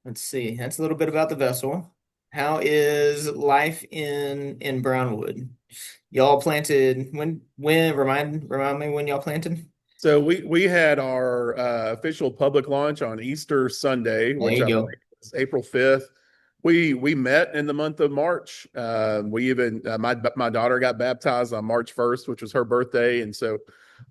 Let's see. That's a little bit about the vessel. How is life in Brownwood? Y'all planted when remind me when y'all planted? So we had our official public launch on Easter Sunday, There which you I believe go. was April 5th. We met in the month of March. We even my daughter got baptized on March 1st, which was her birthday, and so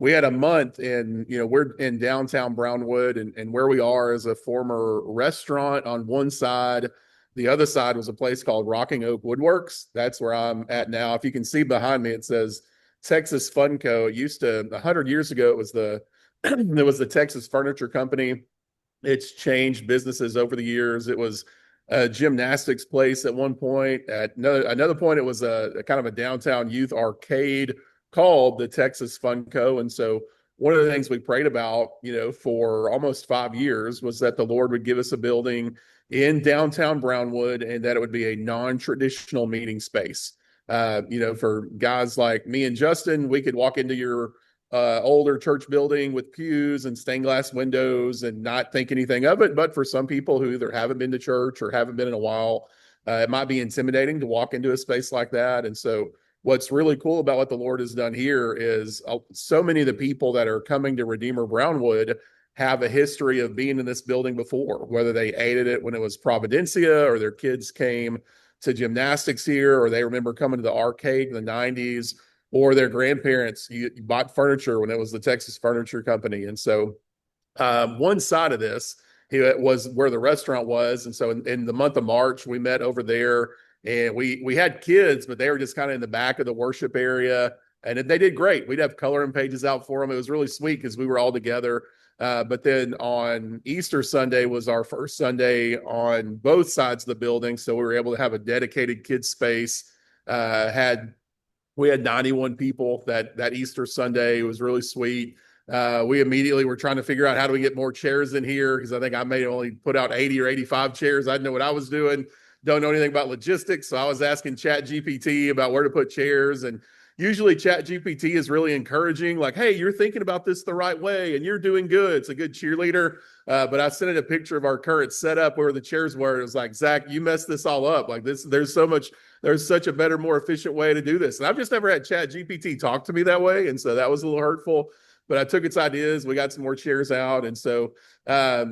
we had a month. And we're in downtown Brownwood, and where we are is a former restaurant on one side. The other side was a place called Rocking Oak Woodworks. That's where I'm at now. If you can see behind me, it says Texas Funco. It used to 100 years ago. It was the it was the Texas Furniture Company. It's changed businesses over the years. It was a gymnastics place at one point. At another point, it was a kind of a downtown youth arcade called the Texas Funco. And so one of the things we prayed about, for almost 5 years was that the Lord would give us a building in downtown Brownwood and that it would be a non-traditional meeting space. For guys like me and Justin, we could walk into your older church building with pews and stained glass windows and not think anything of it. But for some people who either haven't been to church or haven't been in a while, it might be intimidating to walk into a space like that. And so, what's really cool about what the Lord has done here is so many of the people that are coming to Redeemer Brownwood have a history of being in this building before, whether they ate at it when it was Providencia or their kids came to gymnastics here or they remember coming to the arcade in the 90s or their grandparents you bought furniture when it was the Texas Furniture Company. And so one side of this was where the restaurant was. And so in the month of March, we met over there and we had kids, but they were just kind of in the back of the worship area. And they did great. We'd have coloring pages out for them. It was really sweet because we were all together. But then on Easter Sunday was our first Sunday on both sides of the building. So we were able to have a dedicated kids space. Had We had 91 people that Easter Sunday. It was really sweet. We immediately were trying to figure out how do we get more chairs in here because I think I may only put out 80 or 85 chairs. I didn't know what I was doing. Don't know anything about logistics, so I was asking Chat GPT about where to put chairs. And usually Chat GPT is really encouraging, like, "Hey, you're thinking about this the right way, and you're doing good." It's a good cheerleader. But I sent it a picture of our current setup where the chairs were. It was like, "Zach, you messed this all up. Like this, there's such a better, more efficient way to do this." And I've just never had Chat GPT talk to me that way. And so that was a little hurtful. But I took its ideas. We got some more chairs out. And so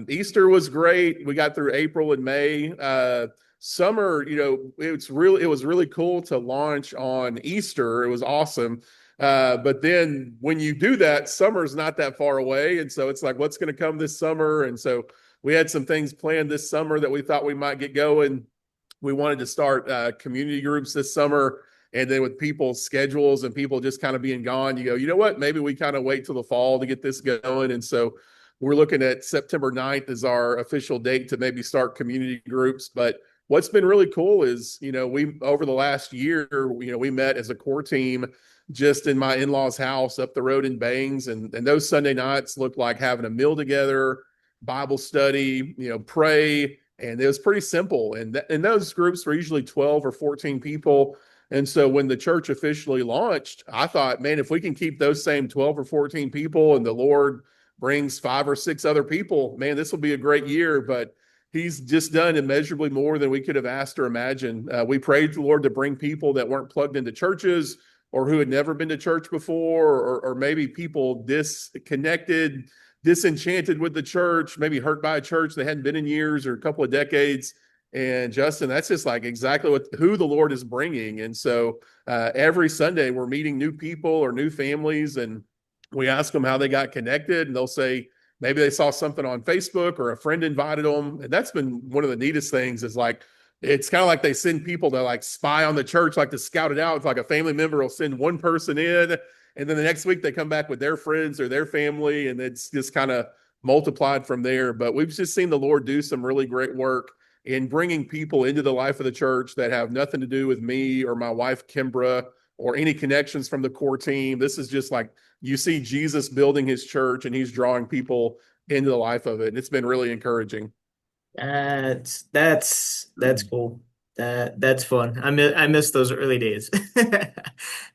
Easter was great. We got through April and May. Summer, it was really cool to launch on Easter. It was awesome. But then when you do that, summer's not that far away. And so it's like, what's going to come this summer? And so we had some things planned this summer that we thought we might get going. We wanted to start community groups this summer. And then with people's schedules and people just kind of being gone, you go, you know what? Maybe we kind of wait till the fall to get this going. And so we're looking at September 9th as our official date to maybe start community groups. But what's been really cool is, we over the last year, we met as a core team just in my in-laws house up the road in Bangs. And those Sunday nights looked like having a meal together, Bible study, pray. And it was pretty simple. And those groups were usually 12 or 14 people. And so when the church officially launched, I thought, man, if we can keep those same 12 or 14 people and the Lord brings 5 or 6 other people, man, this will be a great year. But he's just done immeasurably more than we could have asked or imagined. We prayed to the Lord to bring people that weren't plugged into churches or who had never been to church before, or maybe people disconnected, disenchanted with the church, maybe hurt by a church they hadn't been in years or a couple of decades. And Justin, that's just like exactly who the Lord is bringing. And so every Sunday we're meeting new people or new families, and we ask them how they got connected, and they'll say maybe they saw something on Facebook or a friend invited them. And that's been one of the neatest things is like it's kind of like they send people to like spy on the church, like to scout it out. It's like a family member will send one person in, and then the next week they come back with their friends or their family, and it's just kind of multiplied from there. But we've just seen the Lord do some really great work in bringing people into the life of the church that have nothing to do with me or my wife, Kimbra, or any connections from the core team. This is just like you see Jesus building his church and he's drawing people into the life of it. And it's been really encouraging. That's cool. That's fun. I miss those early days.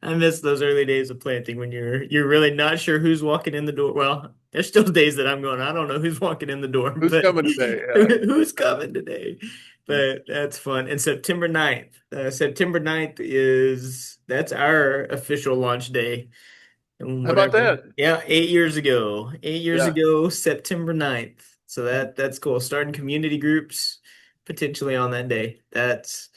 I miss those early days of planting when you're really not sure who's walking in the door. Well, there's still days that I'm going, I don't know who's walking in the door, Who's but coming today? who's coming today? But that's fun. And September 9th. September 9th is that's our official launch day. And How about whatever. that? Yeah, 8 years ago. 8 years Yeah. ago, September 9th. So that's cool. Starting community groups potentially on that day. That's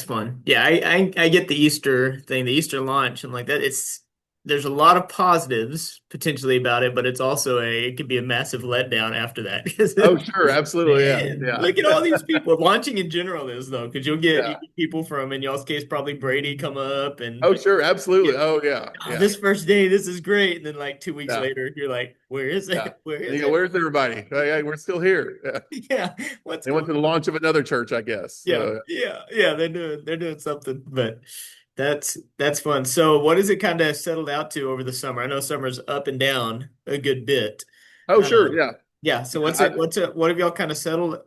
fun. Yeah, I get the Easter thing, the Easter launch, and like that. It's there's a lot of positives potentially about it, but it's also it could be a massive letdown after that because Oh, sure. Absolutely. Yeah. man, look at all Yeah. these people. Launching in general is though, because you Yeah. get people from in y'all's case probably Brady come up and Oh, sure. yeah, Absolutely. Oh, yeah. oh, Yeah. this first day, this is great, and then like 2 weeks Yeah. later, you're like, where is Yeah. it? Where is Yeah. it? Where's everybody? Hey, we're still here. Yeah. Yeah, what's They went going to the on? launch of another church, I guess. Yeah, So, yeah, they're doing something, but that's fun. So what has it kind of settled out to over the summer? I know summer's up and down a good bit. oh, sure. Um, Yeah. yeah, so Yeah. what have y'all kind of settled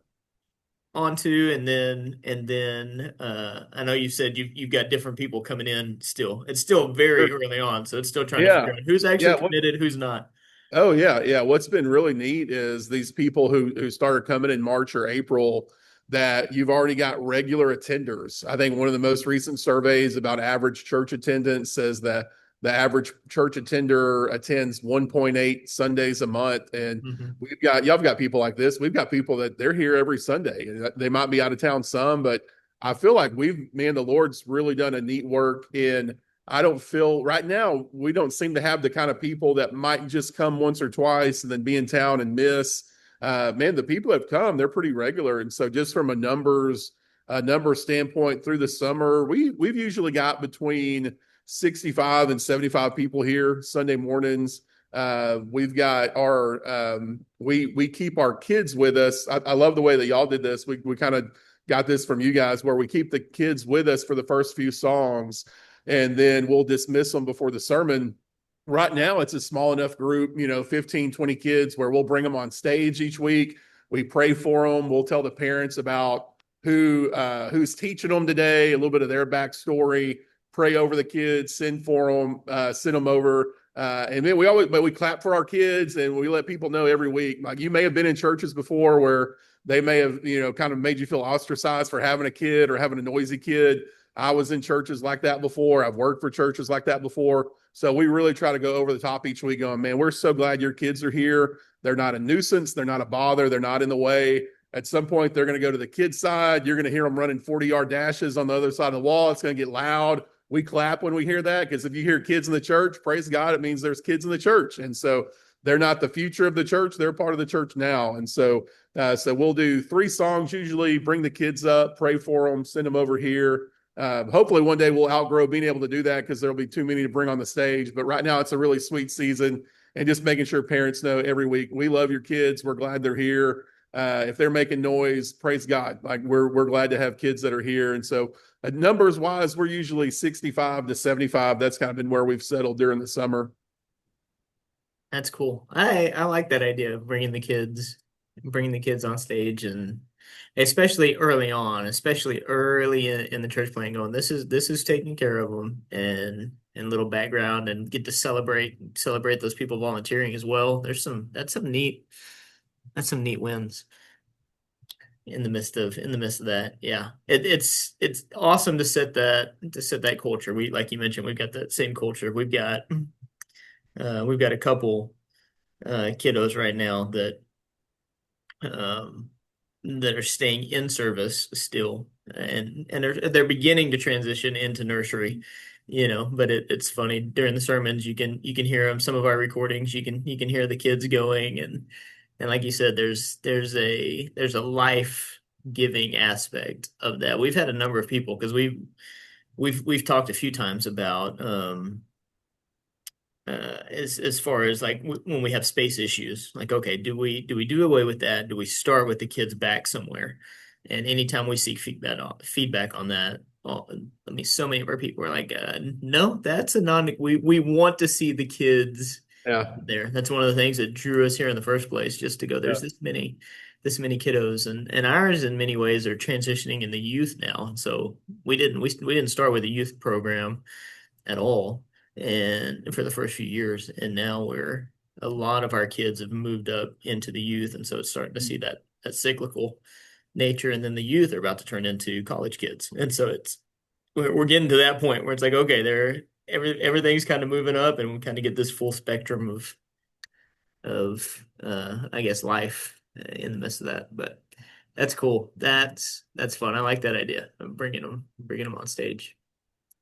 onto and then I know you said you've got different people coming in still. It's still very Sure. early on, so it's still trying to figure Yeah. out who's actually Yeah. committed, who's not. Oh yeah, yeah. What's been really neat is these people who started coming in March or April that you've already got regular attenders. I think one of the most recent surveys about average church attendance says that the average church attender attends 1.8 Sundays a month. And Hmm. y'all have got people like this. We've got people that they're here every Sunday. They might be out of town some, but I feel like me and the Lord's really done a neat work in I don't feel right now we don't seem to have the kind of people that might just come once or twice and then be in town and miss. Man, the people that have come, they're pretty regular. And so just from a number standpoint through the summer, we've usually got between 65 and 75 people here Sunday mornings. We've got we keep our kids with us. I love the way that y'all did this. We kind of got this from you guys where we keep the kids with us for the first few songs and then we'll dismiss them before the sermon. Right now, it's a small enough group, 15, 20 kids, where we'll bring them on stage each week. We pray for them. We'll tell the parents about who's teaching them today, a little bit of their backstory, pray over the kids, send for them, send them over. And then we clap for our kids and we let people know every week. Like you may have been in churches before where they may have, kind of made you feel ostracized for having a kid or having a noisy kid. I was in churches like that before. I've worked for churches like that before. So we really try to go over the top each week going, man, we're so glad your kids are here. They're not a nuisance. They're not a bother. They're not in the way. At some point, they're going to go to the kids' side. You're going to hear them running 40-yard dashes on the other side of the wall. It's going to get loud. We clap when we hear that because if you hear kids in the church, praise God, it means there's kids in the church. And so they're not the future of the church. They're part of the church now. And so we'll do 3 songs usually, bring the kids up, pray for them, send them over here. Hopefully one day we'll outgrow being able to do that because there'll be too many to bring on the stage. But right now it's a really sweet season and just making sure parents know every week we love your kids. We're glad they're here. If they're making noise, praise God. Like we're glad to have kids that are here. And so numbers wise, we're usually 65 to 75. That's kind of been where we've settled during the summer. That's cool. I like that idea of bringing the kids on stage, and especially early on, especially early in the church plan, going, this is taking care of them, and little background, and get to celebrate those people volunteering as well. That's some neat wins in the midst of that. Yeah, it's awesome to set that culture. We like you mentioned, we've got that same culture. We've got a couple kiddos right now um, that are staying in service still, and they're beginning to transition into nursery, But it's funny during the sermons you can hear them. Some of our recordings you can hear the kids going, and like you said, there's a life giving aspect of that. We've had a number of people because we've talked a few times about as far as like when we have space issues, like, okay, do we do away with that? Do we start with the kids back somewhere? And anytime we seek feedback on that, I mean, so many of our people are like, no, that's a non. We want to see the kids Yeah. there. That's one of the things that drew us here in the first place, just to go. Yeah. There's this many. this many kiddos, and ours in many ways are transitioning in the youth now. And so we didn't start with a youth program at all, and for the first few years, and now we're a lot of our kids have moved up into the youth, and so it's starting to see that cyclical nature, and then the youth are about to turn into college kids, and so we're getting to that point where it's like, okay, everything's kind of moving up, and we kind of get this full spectrum of I guess life in the midst of that. But that's cool. That's fun. I like that idea of bringing them on stage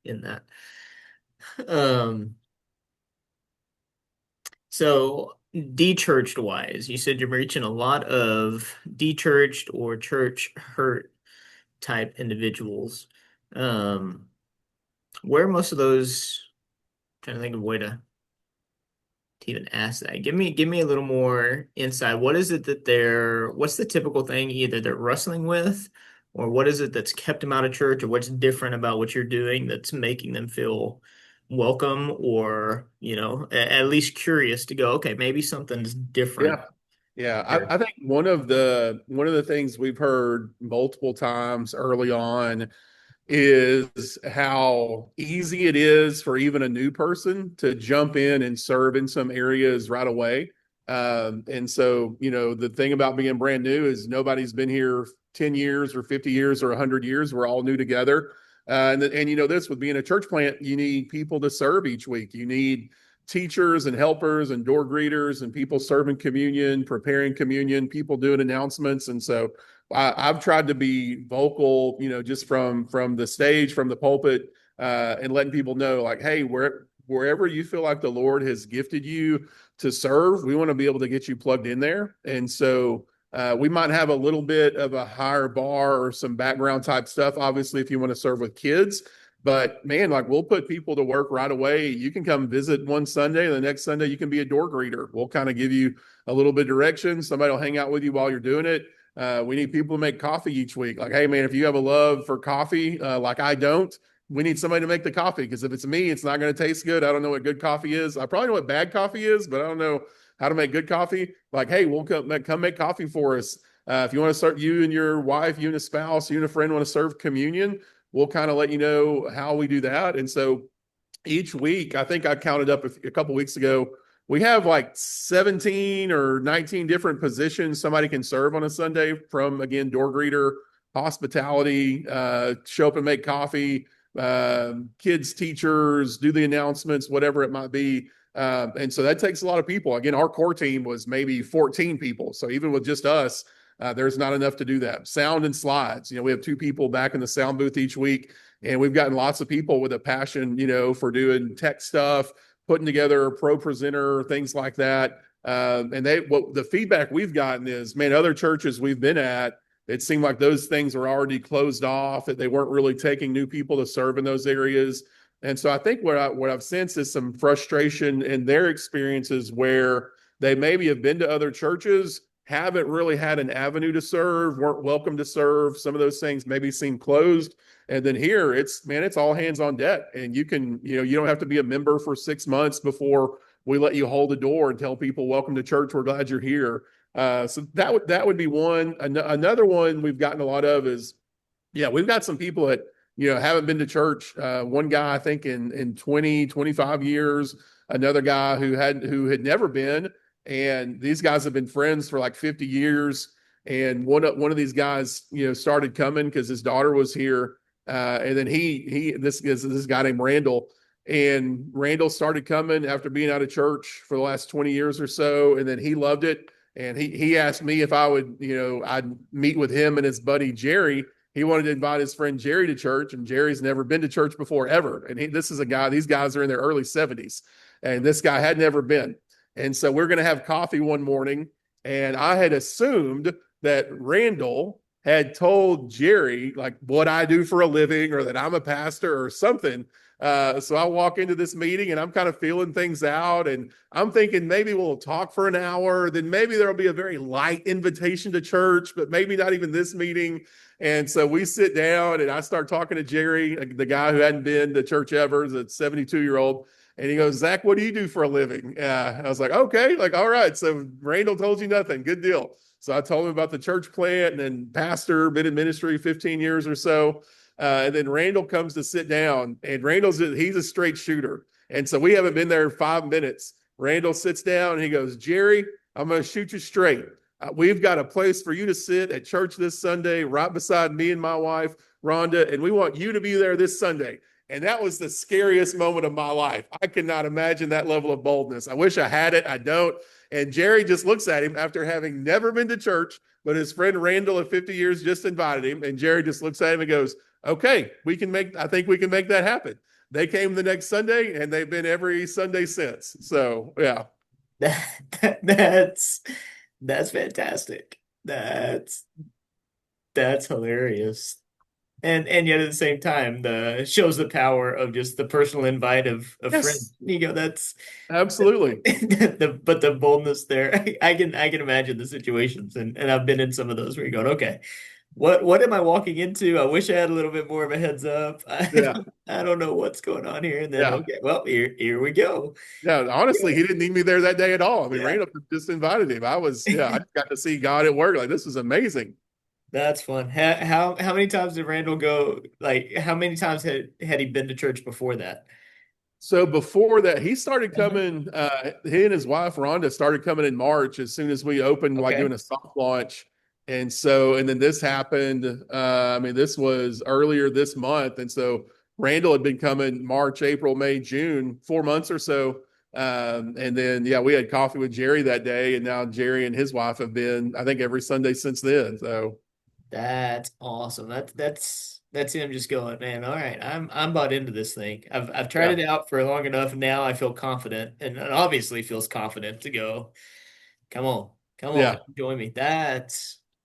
in that. Um, so de-churched wise, you said you're reaching a lot of de-churched or church hurt type individuals. Um, where are most of those, trying to think of a way to even ask that. Give me a little more insight. What is it that what's the typical thing either they're wrestling with, or what is it that's kept them out of church, or what's different about what you're doing that's making them feel welcome, or, at least curious to go, okay, maybe something's different Yeah. Yeah, here. I think one of the things we've heard multiple times early on is how easy it is for even a new person to jump in and serve in some areas right away. And so, the thing about being brand new is nobody's been here 10 years or 50 years or 100 years. We're all new together. And you know this, with being a church plant, you need people to serve each week. You need teachers and helpers and door greeters and people serving communion, preparing communion, people doing announcements. And so I've tried to be vocal, just from the stage, from the pulpit, and letting people know, like, hey, wherever you feel like the Lord has gifted you to serve, we want to be able to get you plugged in there. And so we might have a little bit of a higher bar or some background type stuff, obviously, if you want to serve with kids. But man, like, we'll put people to work right away. You can come visit one Sunday, and the next Sunday you can be a door greeter. We'll kind of give you a little bit of direction. Somebody will hang out with you while you're doing it. We need people to make coffee each week. Like, hey, man, if you have a love for coffee, like I don't, we need somebody to make the coffee, because if it's me, it's not going to taste good. I don't know what good coffee is. I probably know what bad coffee is, but I don't know how to make good coffee. Like, hey, we'll come make coffee for us. If you want to start, you and your wife, you and a spouse, you and a friend want to serve communion, we'll kind of let you know how we do that. And so each week, I think I counted up a couple weeks ago, we have like 17 or 19 different positions somebody can serve on a Sunday, from, again, door greeter, hospitality, show up and make coffee, kids, teachers, do the announcements, whatever it might be. And so that takes a lot of people. Again, our core team was maybe 14 people. So even with just us, there's not enough to do that. Sound and slides. We have two people back in the sound booth each week, and we've gotten lots of people with a passion, for doing tech stuff, putting together a pro presenter, things like that. And what the feedback we've gotten is, man, other churches we've been at, it seemed like those things were already closed off, that they weren't really taking new people to serve in those areas. And so I think what I've sensed is some frustration in their experiences, where they maybe have been to other churches, haven't really had an avenue to serve, weren't welcome to serve. Some of those things maybe seem closed. And then here, it's all hands on deck. And you can, you don't have to be a member for 6 months before we let you hold the door and tell people, welcome to church, we're glad you're here. So that would be one. Another one we've gotten a lot of is, yeah, we've got some people that, haven't been to church. One guy, I think in 20, 25 years, another guy who had never been. And these guys have been friends for like 50 years. And one of these guys, started coming because his daughter was here. And then this is this guy named Randall. And Randall started coming after being out of church for the last 20 years or so. And then he loved it. And he asked me if I would, I'd meet with him and his buddy Jerry. He wanted to invite his friend Jerry to church, and Jerry's never been to church before, ever. And this is a guy, these guys are in their early 70s, and this guy had never been. And so we're going to have coffee one morning. And I had assumed that Randall had told Jerry, like, what I do for a living, or that I'm a pastor or something. So I walk into this meeting and I'm kind of feeling things out, and I'm thinking maybe we'll talk for an hour. Then maybe there'll be a very light invitation to church, but maybe not even this meeting. And so we sit down and I start talking to Jerry, the guy who hadn't been to church ever, the 72-year-old. And he goes, Zach, what do you do for a living? I was like, okay, like, all right. So Randall told you nothing. Good deal. So I told him about the church plant and then pastor, been in ministry 15 years or so. And then Randall comes to sit down, and he's a straight shooter. And so we haven't been there 5 minutes. Randall sits down and he goes, Jerry, I'm going to shoot you straight. We've got a place for you to sit at church this Sunday, right beside me and my wife, Rhonda, and we want you to be there this Sunday. And that was the scariest moment of my life. I cannot imagine that level of boldness. I wish I had it. I don't. And Jerry just looks at him after having never been to church, but his friend Randall of 50 years just invited him. And Jerry just looks at him and goes, okay, I think we can make that happen. They came the next Sunday and they've been every Sunday since. So, yeah. That's that's fantastic. That's hilarious. And yet at the same time, the shows the power of just the personal invite of friends. Yes, You go, that's absolutely. but the boldness there. I can imagine the situations and I've been in some of those where you're going, okay, what am I walking into? I wish I had a little bit more of a heads up. Yeah. I don't know what's going on here. And then Yeah. okay, well, here we go. Yeah. Honestly, he didn't need me there that day at all. I mean, Yeah. Randall just invited him. I just got to see God at work. Like, this is amazing. That's fun. How many times did Randall go? Like, how many times had he been to church before that? So before that, he started Uh-huh. coming. He and his wife Rhonda started coming in March as soon as we opened, like doing Okay. a soft launch. And then this happened. I mean, this was earlier this month, and so Randall had been coming March, April, May, June, 4 months or so. And then yeah, we had coffee with Jerry that day, and now Jerry and his wife have been, I think, every Sunday since then. So That's awesome. That's him just going, man, all right, I'm bought into this thing. I've tried yeah, it out for long enough. Now I feel confident and obviously feels confident to go, come on, yeah. join me.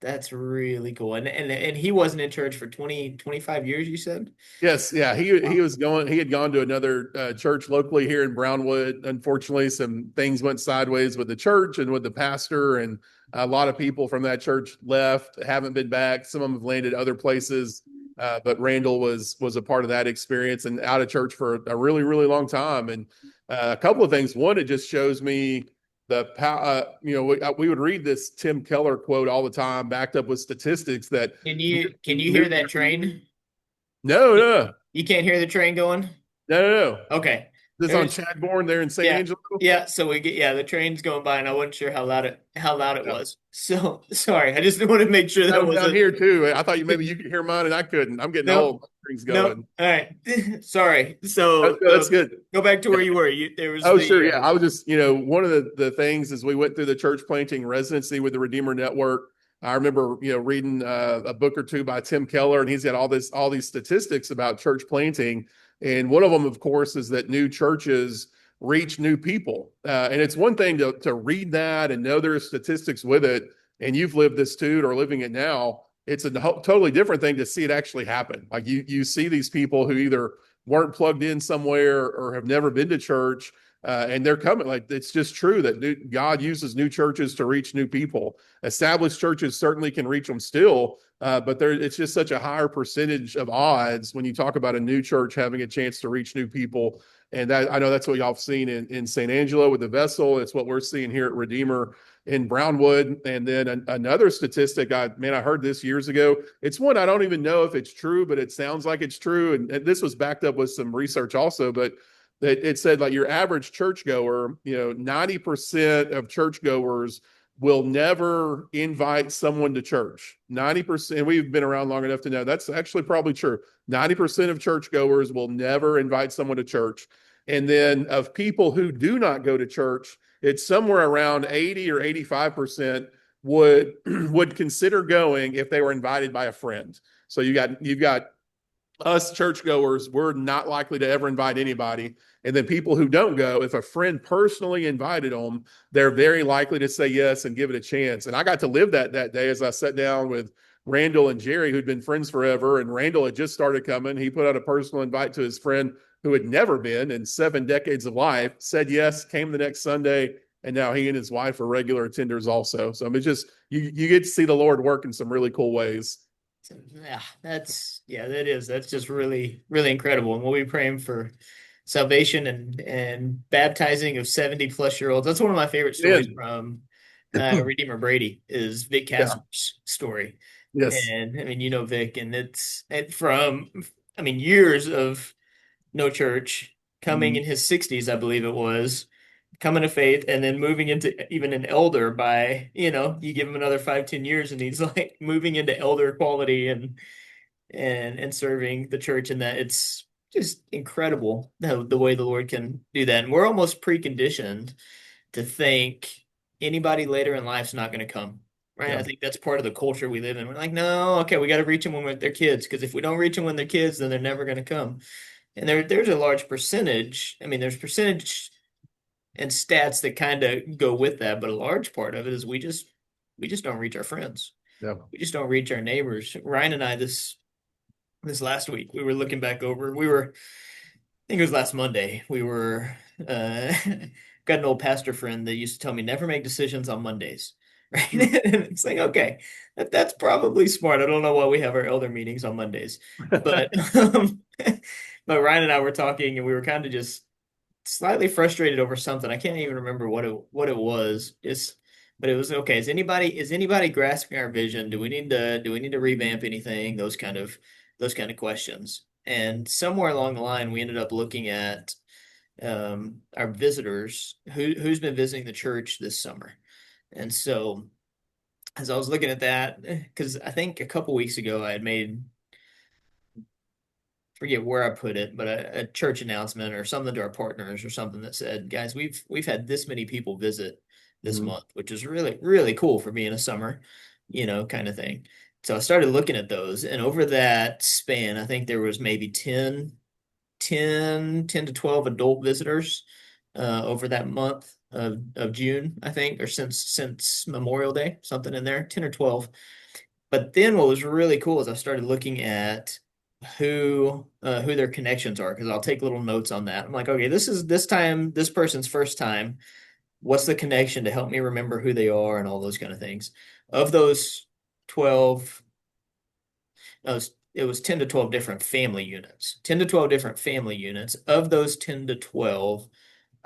That's really cool. And he wasn't in church for 25 years, you said? Yes, yeah, he Wow. was going. He had gone to another church locally here in Brownwood. Unfortunately, some things went sideways with the church and with the pastor, and a lot of people from that church left, haven't been back. Some of them have landed other places, but Randall was a part of that experience and out of church for a really really long time. And a couple of things. One, it just shows me the power. We would read this Tim Keller quote all the time, backed up with statistics that Can you new, hear that train? no, You, no, you can't hear the train going? no, no, no. Okay. This on There's Chadbourne there in St. Yeah. Angelo. Yeah, so we get the train's going by and I wasn't sure how loud it Yeah. was. So sorry, I just wanted to make sure that I'm down wasn't here too. I thought maybe you could hear mine and I couldn't. I'm getting no, old. Things no. going. All right. Sorry. That's So good. That's good. go back to Yeah. where you were. There was Oh, sure. the Yeah. I was just, one of the things is we went through the church planting residency with the Redeemer Network. I remember, reading a book or two by Tim Keller, and he's got all these statistics about church planting. And one of them, of course, is that new churches reach new people. And it's one thing to read that and know there are statistics with it, and you've lived this too or living it now. It's a totally different thing to see it actually happen. Like you see these people who either weren't plugged in somewhere or have never been to church, and they're coming. Like, it's just true that God uses new churches to reach new people. Established churches certainly can reach them still, but it's just such a higher percentage of odds when you talk about a new church having a chance to reach new people. And that, I know that's what y'all have seen in St. Angelo with the vessel. It's what we're seeing here at Redeemer in Brownwood. And then another statistic, I heard this years ago. It's one I don't even know if it's true, but it sounds like it's true. And this was backed up with some research also, but it said like your average churchgoer, 90% of churchgoers will never invite someone to church. 90%, and we've been around long enough to know that's actually probably true. 90% of churchgoers will never invite someone to church. And then of people who do not go to church, it's somewhere around 80 or 85% would would consider going if they were invited by a friend. So you've got us churchgoers, we're not likely to ever invite anybody. And then people who don't go, if a friend personally invited them, they're very likely to say yes and give it a chance. And I got to live that day as I sat down with Randall and Jerry, who'd been friends forever. And Randall had just started coming. He put out a personal invite to his friend who had never been in 7 decades of life, said yes, came the next Sunday. And now he and his wife are regular attenders also. So I mean, just you get to see the Lord work in some really cool ways. that is. That's just really, really incredible. And we'll be praying for salvation and baptizing of 70 plus year olds. That's one of my favorite stories Amen. Redeemer Brady is Vic Yeah. Casper's story. Yes. And I mean, you know Vic, and from, I mean, years of no church, coming Mhm. in his 60s, I believe it was, coming to faith, and then moving into even an elder by, you give him another 5, 10 years, and he's like moving into elder quality and serving the church, and that it's just incredible the way the Lord can do that. And we're almost preconditioned to think anybody later in life's not going to come. Right. I Yeah. think that's part of the culture we live in. We're like, no, okay, we got to reach them when they're kids. Because if we don't reach them when they're kids, then they're never going to come. And there's a large percentage. I mean, there's percentage and stats that kind of go with that, but a large part of it is we just don't reach our friends. Yeah. We just don't reach our neighbors. Ryan and I this last week we were looking back over. I think it was last Monday. We were got an old pastor friend that used to tell me never make decisions on Mondays. Right. Mm. And it's like, okay, that's probably smart. I don't know why we have our elder meetings on Mondays. But but Ryan and I were talking and we were kind of just slightly frustrated over something. I can't even remember what it was. But it was okay. Is anybody grasping our vision? Do we need to revamp anything? Those kind of questions. And somewhere along the line, we ended up looking at our visitors who's been visiting the church this summer. And so as I was looking at that, because I think a couple weeks ago I had made, forget where I put it, but a church announcement or something to our partners or something that said, guys, we've had this many people visit this Mhm. month, which is really, really cool for being a summer, kind of thing. So I started looking at those, and over that span, I think there was maybe 10 to 12 adult visitors over that month of June, I think, or since Memorial Day, something in there, 10 or 12. But then what was really cool is I started looking at who their connections are because I'll take little notes on that. I'm like, okay, this person's first time. What's the connection to help me remember who they are and all those kind of things. Of those 12, it was 10 to 12 different family units. 10 to 12 different family units. Of those 10 to 12,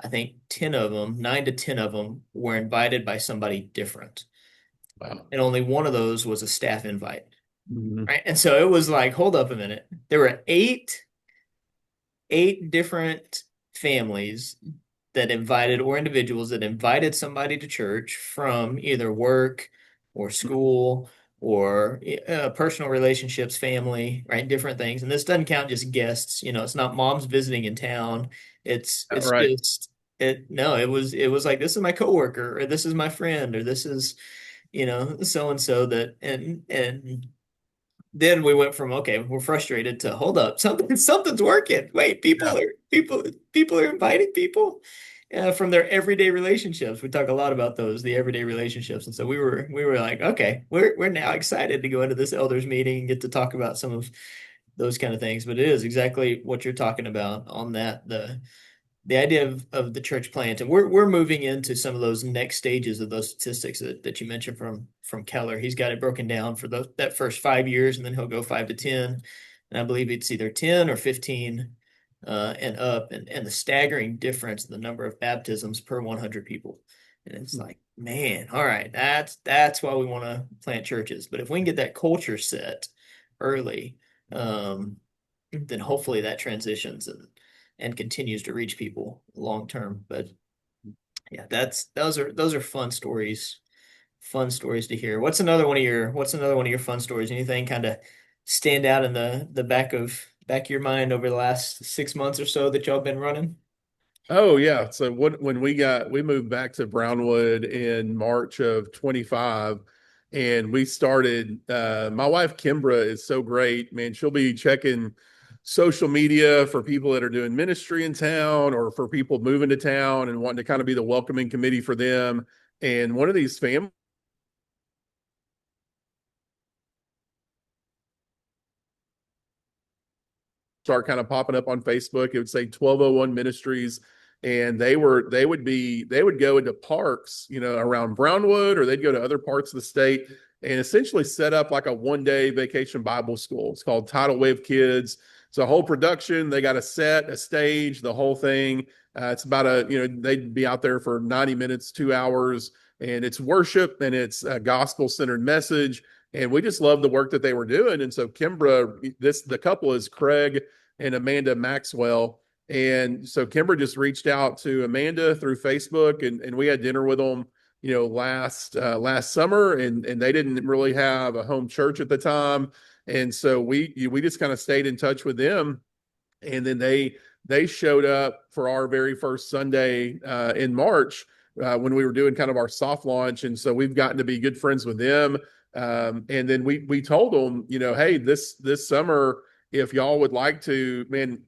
I think 10 of them, 9 to 10 of them were invited by somebody different. Wow. And only one of those was a staff invite. Mhm. Right. And so it was like, hold up a minute. There were eight different families that invited, or individuals that invited somebody to church from either work or school or personal relationships, family, right? Different things. And this doesn't count just guests. It's not moms visiting in town. It's it's Right. just it. No, it was like, this is my coworker, or this is my friend, or this is so and so, that and then we went from, okay, we're frustrated, to hold up, something's working. Wait, Yeah. people are inviting people from their everyday relationships. We talk a lot about the everyday relationships, and so we were like, okay, we're now excited to go into this elders meeting and get to talk about some of those kind of things. But it is exactly what you're talking about on that, the idea of the church plant, and we're moving into some of those next stages of those statistics that you mentioned from Keller. He's got it broken down for that first 5 years, and then he'll go 5 to 10, and I believe it's either 10 or 15 and up, and the staggering difference in the number of baptisms per 100 people. And it's like, man, all right, that's why we want to plant churches. But if we can get that culture set early, um, then hopefully that transitions and continues to reach people long term. But yeah, those are fun stories to hear. What's another one of your fun stories? Anything kind of stand out in the back of your mind over the last 6 months or so that y'all been running? Oh yeah. So when we moved back to Brownwood in March of 25, and we started my wife Kimbra is so great, man. She'll be checking social media for people that are doing ministry in town or for people moving to town and wanting to kind of be the welcoming committee for them. And one of these families start kind of popping up on Facebook. It would say 1201 Ministries. And they would go into parks, around Brownwood, or they'd go to other parts of the state and essentially set up like a 1 day vacation Bible school. It's called Tidal Wave Kids. It's a whole production. They got a set, a stage, the whole thing. It's about they'd be out there for 90 minutes, 2 hours. and it's worship and it's a gospel centered message. And we just love the work that they were doing. And so Kimbra, the couple is Craig and Amanda Maxwell. And so Kimbra just reached out to Amanda through Facebook, and we had dinner with them, last summer, and they didn't really have a home church at the time, and so we just kind of stayed in touch with them, and then they showed up for our very first Sunday in March when we were doing kind of our soft launch, and so we've gotten to be good friends with them. And then we told them, hey, this summer, if y'all would like to, man,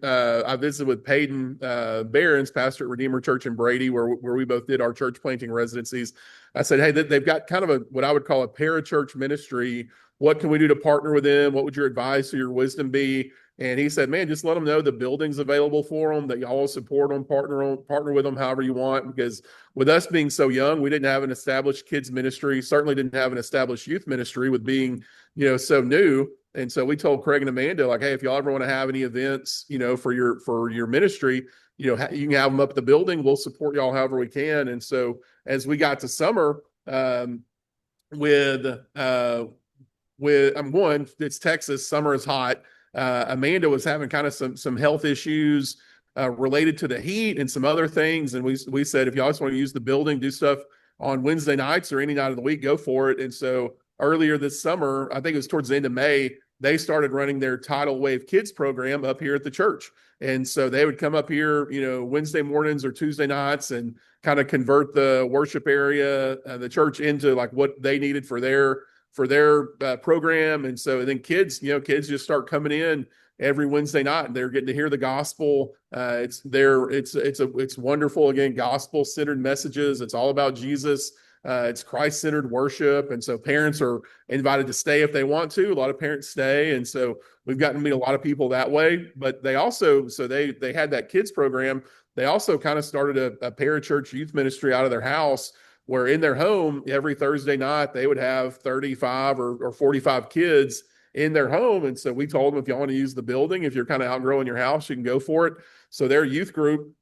I visited with Peyton Behrens, pastor at Redeemer Church in Brady, where we both did our church planting residencies. I said, hey, they've got kind of what I would call a parachurch ministry. What can we do to partner with them? What would your advice or your wisdom be? And he said, man, just let them know the building's available for them, that y'all will support them, partner with them however you want. Because with us being so young, we didn't have an established kids ministry, certainly didn't have an established youth ministry with being, so new. And so we told Craig and Amanda, like, hey, if y'all ever want to have any events, for your ministry, you can have them up at the building. We'll support y'all however we can. And so as we got to summer, with I'm one, it's Texas, summer is hot. Amanda was having kind of some health issues related to the heat and some other things, and we said, if y'all just want to use the building, do stuff on Wednesday nights or any night of the week, go for it. And so earlier this summer, I think it was towards the end of May, they started running their Tidal Wave Kids program up here at the church. And so they would come up here, Wednesday mornings or Tuesday nights, and kind of convert the worship area, the church, into like what they needed for their program. And so then kids just start coming in every Wednesday night, and they're getting to hear the gospel. It's wonderful. Again, gospel centered messages. It's all about Jesus. It's Christ centered worship. And so parents are invited to stay if they want to. A lot of parents stay. And so we've gotten to meet a lot of people that way, but they also, so they had that kids program. They also kind of started a parachurch youth ministry out of their house, where in their home every Thursday night they would have 35 or 45 kids in their home. And so we told them, if you want to use the building, if you're kind of outgrowing your house, you can go for it. So their youth group,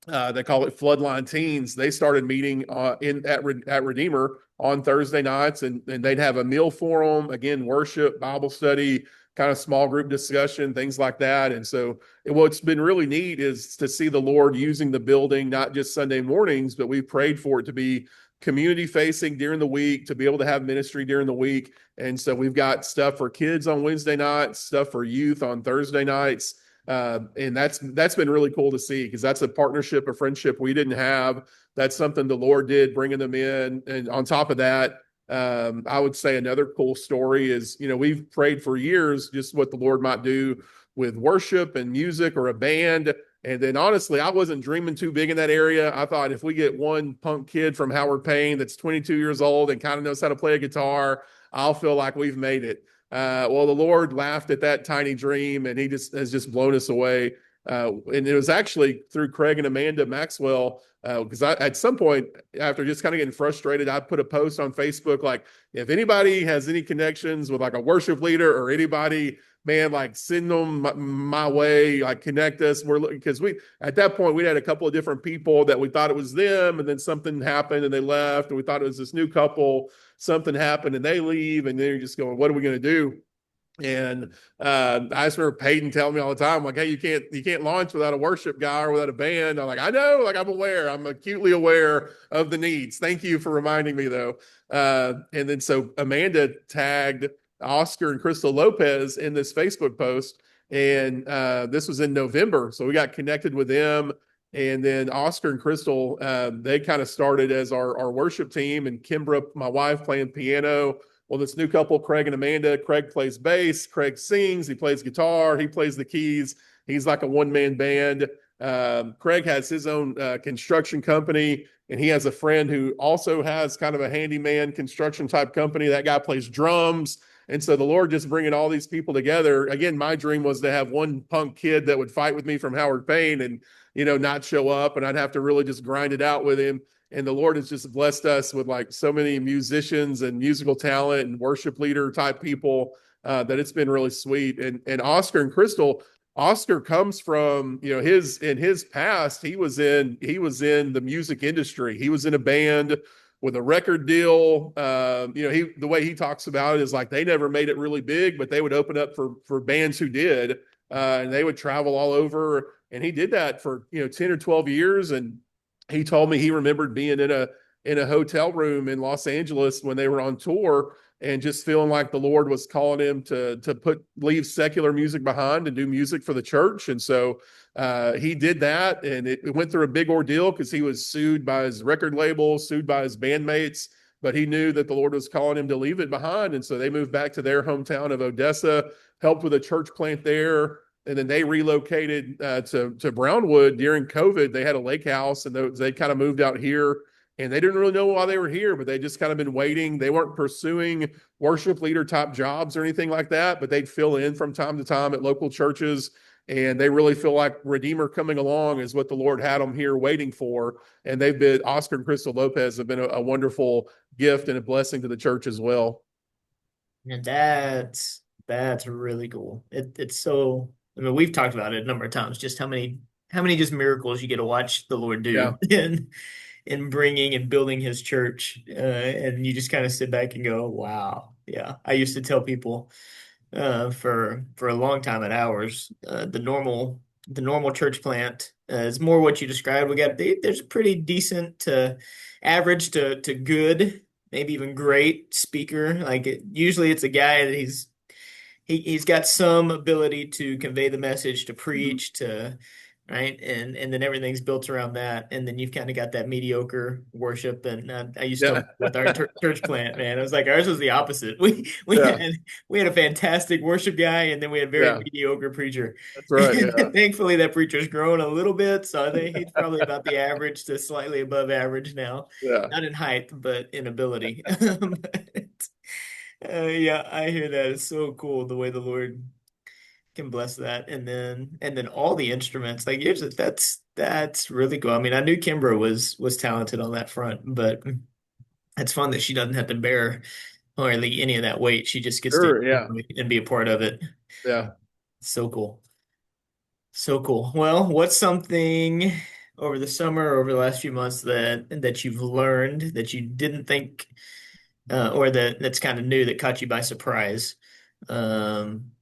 they call it Floodline Teens, they started meeting at Redeemer on Thursday nights, and they'd have a meal for them, again, worship, Bible study, kind of small group discussion, things like that. And so what's been really neat is to see the Lord using the building, not just Sunday mornings, but we prayed for it to be community facing during the week, to be able to have ministry during the week. And so we've got stuff for kids on Wednesday nights, stuff for youth on Thursday nights. And that's been really cool to see, because that's a partnership, a friendship we didn't have. That's something the Lord did, bringing them in. And on top of that, I would say another cool story is, we've prayed for years just what the Lord might do with worship and music or a band. And then honestly, I wasn't dreaming too big in that area. I thought, if we get one punk kid from Howard Payne that's 22 years old and kind of knows how to play a guitar, I'll feel like we've made it. Well, the Lord laughed at that tiny dream, and he has just blown us away. And it was actually through Craig and Amanda Maxwell, because at some point, after just kind of getting frustrated, I put a post on Facebook, like, if anybody has any connections with like a worship leader or anybody, man, like, send them my way, like, connect us. Because at that point, we had a couple of different people that we thought it was them, and then something happened and they left, and we thought it was this new couple. Something happened and they leave, and then you're just going, what are we going to do? And I just remember Peyton telling me all the time, like, hey, you can't launch without a worship guy or without a band. I'm like, I know, like, I'm aware. I'm acutely aware of the needs. Thank you for reminding me, though. And then so Amanda tagged Oscar and Crystal Lopez in this Facebook post, and this was in November. So we got connected with them. And then Oscar and Crystal, they kind of started as our worship team, and Kimbra, my wife, playing piano. Well, this new couple, Craig and Amanda, Craig plays bass, Craig sings, he plays guitar, he plays the keys. He's like a one-man band. Craig has his own construction company, and he has a friend who also has kind of a handyman construction type company. That guy plays drums. And so the Lord just bringing all these people together. Again, my dream was to have one punk kid that would fight with me from Howard Payne and, not show up, and I'd have to really just grind it out with him. And the Lord has just blessed us with like so many musicians and musical talent and worship leader type people that it's been really sweet. And Oscar and Crystal, Oscar comes from, in his past, he was in the music industry. He was in a band with a record deal. The way he talks about it is like they never made it really big, but they would open up for bands who did, and they would travel all over. And he did that for 10 or 12 years. And he told me he remembered being in a hotel room in Los Angeles when they were on tour and just feeling like the Lord was calling him to leave secular music behind and do music for the church. And so he did that, and it went through a big ordeal because he was sued by his record label, sued by his bandmates, but he knew that the Lord was calling him to leave it behind. And so they moved back to their hometown of Odessa, helped with a church plant there. And then they relocated to Brownwood during COVID. They had a lake house, and they kind of moved out here, and they didn't really know why they were here, but they just kind of been waiting. They weren't pursuing worship leader type jobs or anything like that, but they'd fill in from time to time at local churches. And they really feel like Redeemer coming along is what the Lord had them here waiting for. And Oscar and Crystal Lopez have been a wonderful gift and a blessing to the church as well. And that's really cool. It's so, I mean, we've talked about it a number of times, just how many just miracles you get to watch the Lord Yeah. do in bringing and building his church. And you just kind of sit back and go, wow. Yeah. I used to tell people for a long time at ours, the normal church plant is more what you described. There's a pretty decent to average to good, maybe even great speaker. Usually it's a guy that he's got some ability to convey the message, to preach, to right, and then everything's built around that, and then you've kind of got that mediocre worship. And I used to Yeah. with our church plant, man, it was like ours was the opposite. We Yeah. had a fantastic worship guy, and then we had a very Yeah. mediocre preacher. That's right. Yeah. Thankfully, that preacher's grown a little bit, so I think he's probably about the average to slightly above average now, Yeah. not in height, but in ability. Yeah, I hear that. It's so cool the way the Lord can bless that, and then all the instruments. That's really cool. I mean, I knew Kimbra was talented on that front, but it's fun that she doesn't have to bear hardly any of that weight. She just gets to Sure. Yeah. enjoy and be a part of it. Yeah. So cool. So cool. Well, what's something over the summer, over the last few months that you've learned that you didn't think, or that's kind of new that caught you by surprise? Um,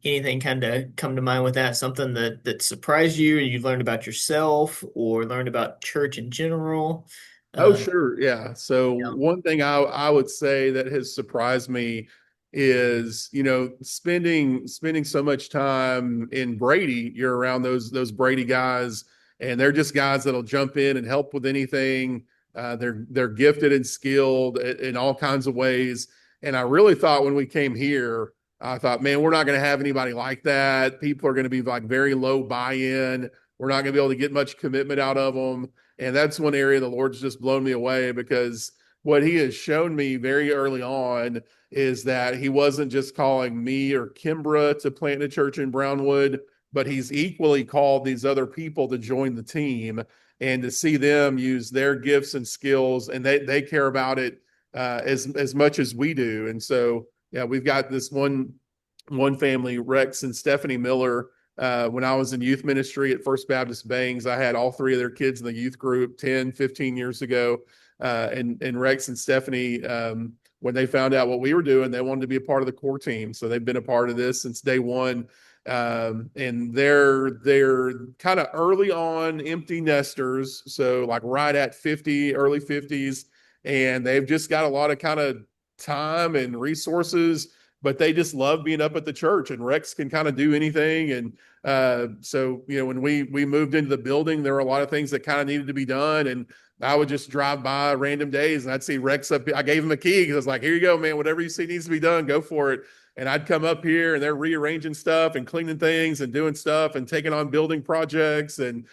Anything kind of come to mind with that? Something that surprised you, or you've learned about yourself, or learned about church in general? Oh, Uh, sure. Yeah. So yeah. one thing I would say that has surprised me is, spending so much time in Brady. You're around those Brady guys, and they're just guys that'll jump in and help with anything. They're gifted and skilled in all kinds of ways. And I really thought when we came here, I thought, man, we're not going to have anybody like that. People are going to be like very low buy-in. We're not going to be able to get much commitment out of them. And that's one area the Lord's just blown me away, because what he has shown me very early on is that he wasn't just calling me or Kimbra to plant a church in Brownwood, but he's equally called these other people to join the team and to see them use their gifts and skills. And they care about it as much as we do. And so, yeah, we've got this one family, Rex and Stephanie Miller. When I was in youth ministry at First Baptist Bangs, I had all three of their kids in the youth group 10, 15 years ago. And Rex and Stephanie, when they found out what we were doing, they wanted to be a part of the core team. So they've been a part of this since day one. And they're kind of early on empty nesters. So like right at 50, early 50s. And they've just got a lot of kind of time and resources, but they just love being up at the church, and Rex can kind of do anything. And so, when we moved into the building, there were a lot of things that kind of needed to be done. And I would just drive by random days and I'd see Rex up. I gave him a key because I was like, here you go, man, whatever you see needs to be done, go for it. And I'd come up here and they're rearranging stuff and cleaning things and doing stuff and taking on building projects. And,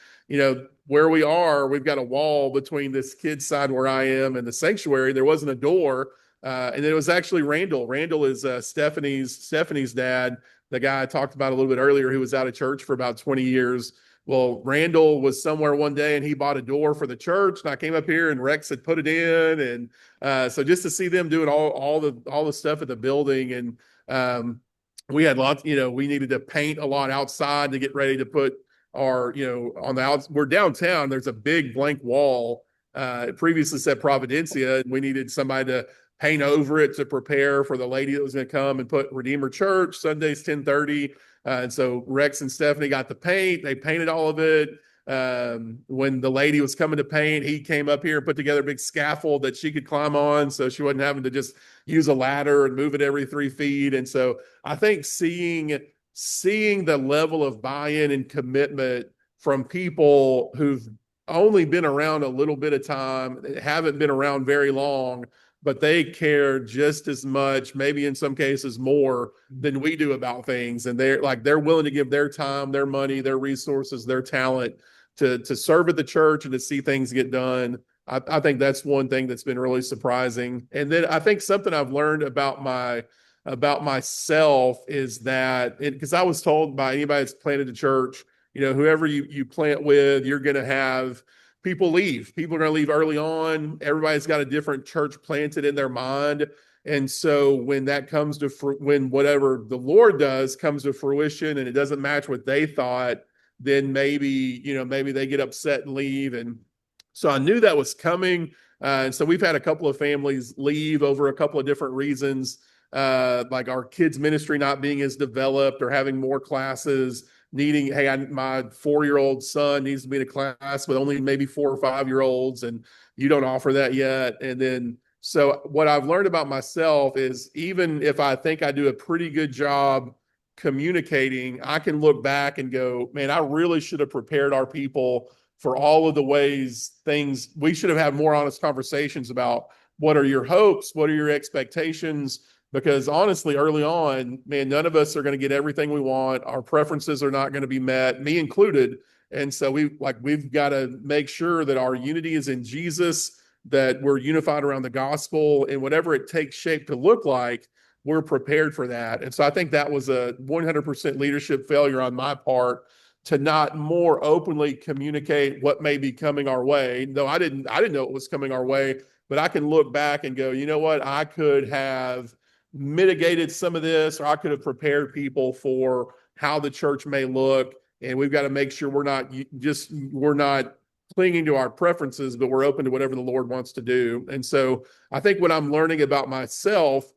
where we are, we've got a wall between this kid's side where I am and the sanctuary. There wasn't a door. And it was actually Randall. Randall is Stephanie's dad, the guy I talked about a little bit earlier, who was out of church for about 20 years. Well, Randall was somewhere one day and he bought a door for the church, and I came up here and Rex had put it in. And so just to see them doing all the stuff at the building. And we had lots, we needed to paint a lot outside to get ready to put our, on the we're downtown. There's a big blank wall previously said Providencia, and we needed somebody to paint over it to prepare for the lady that was going to come and put Redeemer Church Sundays 10:30. And so Rex and Stephanie got the paint. They painted all of it. When the lady was coming to paint, he came up here and put together a big scaffold that she could climb on, so she wasn't having to just use a ladder and move it every 3 feet. And so I think seeing the level of buy-in and commitment from people who've only been around a little bit of time, haven't been around very long, but they care just as much, maybe in some cases more than we do about things. And they're willing to give their time, their money, their resources, their talent to serve at the church and to see things get done. I think that's one thing that's been really surprising. And then I think something I've learned about myself is that because I was told by anybody that's planted a church, whoever you plant with, you're going to have people leave. People are going to leave early on. Everybody's got a different church planted in their mind. And so when that comes to when whatever the Lord does comes to fruition and it doesn't match what they thought, then maybe they get upset and leave. And so I knew that was coming. And so we've had a couple of families leave over a couple of different reasons, like our kids ministry not being as developed or having more classes, needing, hey, my 4-year-old son needs to be in a class with only maybe 4 or 5-year-olds, and you don't offer that yet. And then, so what I've learned about myself is even if I think I do a pretty good job communicating, I can look back and go, man, I really should have prepared our people for all of the ways things, we should have had more honest conversations about what are your hopes, what are your expectations, because honestly, early on, man, none of us are going to get everything we want. Our preferences are not going to be met, me included. And so we've got to make sure that our unity is in Jesus, that we're unified around the gospel, and whatever it takes shape to look like, we're prepared for that. And so I think that was a 100% leadership failure on my part to not more openly communicate what may be coming our way. Though I didn't know it was coming our way, but I can look back and go, you know what, I could have mitigated some of this, or I could have prepared people for how the church may look. And we've got to make sure we're not clinging to our preferences, but we're open to whatever the Lord wants to do. And so I think what I'm learning about myself